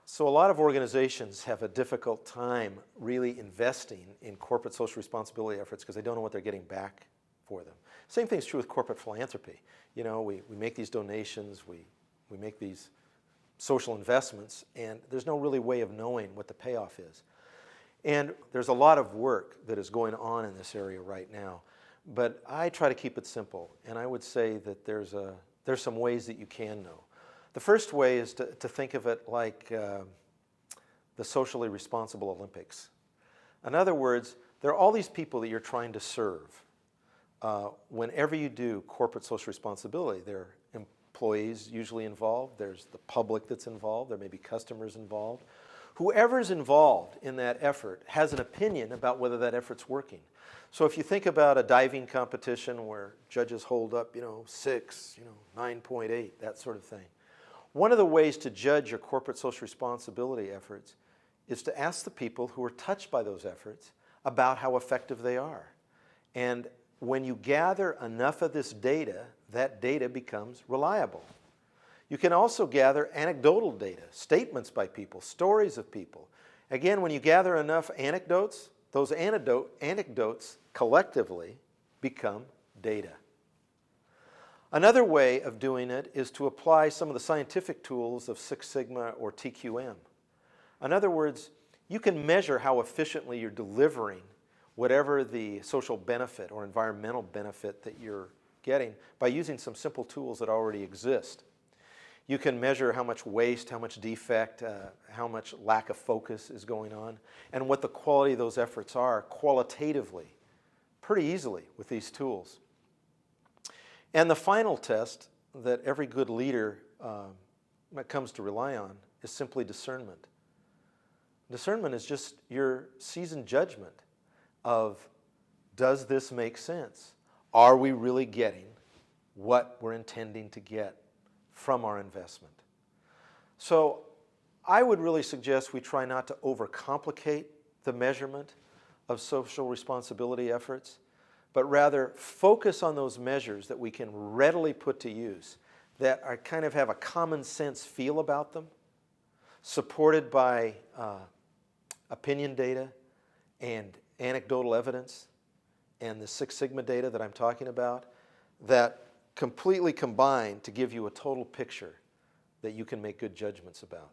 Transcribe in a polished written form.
So a lot of organizations have a difficult time really investing in corporate social responsibility efforts because they don't know what they're getting back for them. Same thing's true with corporate philanthropy. You know, we make these donations, we make these social investments, and there's no really way of knowing what the payoff is. And there's a lot of work that is going on in this area right now, but I try to keep it simple, and I would say that there's some ways that you can know. The first way is to think of it like the socially responsible Olympics. In other words, there are all these people that you're trying to serve. Whenever you do corporate social responsibility, there are employees usually involved, there's the public that's involved, there may be customers involved. Whoever's involved in that effort has an opinion about whether that effort's working. So if you think about a diving competition where judges hold up, 6, 9.8, that sort of thing. One of the ways to judge your corporate social responsibility efforts is to ask the people who are touched by those efforts about how effective they are. And when you gather enough of this data, that data becomes reliable. You can also gather anecdotal data, statements by people, stories of people. Again, when you gather enough anecdotes, those anecdotes collectively become data. Another way of doing it is to apply some of the scientific tools of Six Sigma or TQM. In other words, you can measure how efficiently you're delivering whatever the social benefit or environmental benefit that you're getting by using some simple tools that already exist. You can measure how much waste, how much defect, how much lack of focus is going on, and what the quality of those efforts are qualitatively, pretty easily with these tools. And the final test that every good leader comes to rely on is simply discernment. Discernment is just your seasoned judgment of, does this make sense? Are we really getting what we're intending to get from our investment? So I would really suggest we try not to overcomplicate the measurement of social responsibility efforts, but rather focus on those measures that we can readily put to use, that are kind of have a common sense feel about them, supported by opinion data and anecdotal evidence and the Six Sigma data that I'm talking about, that completely combine to give you a total picture that you can make good judgments about.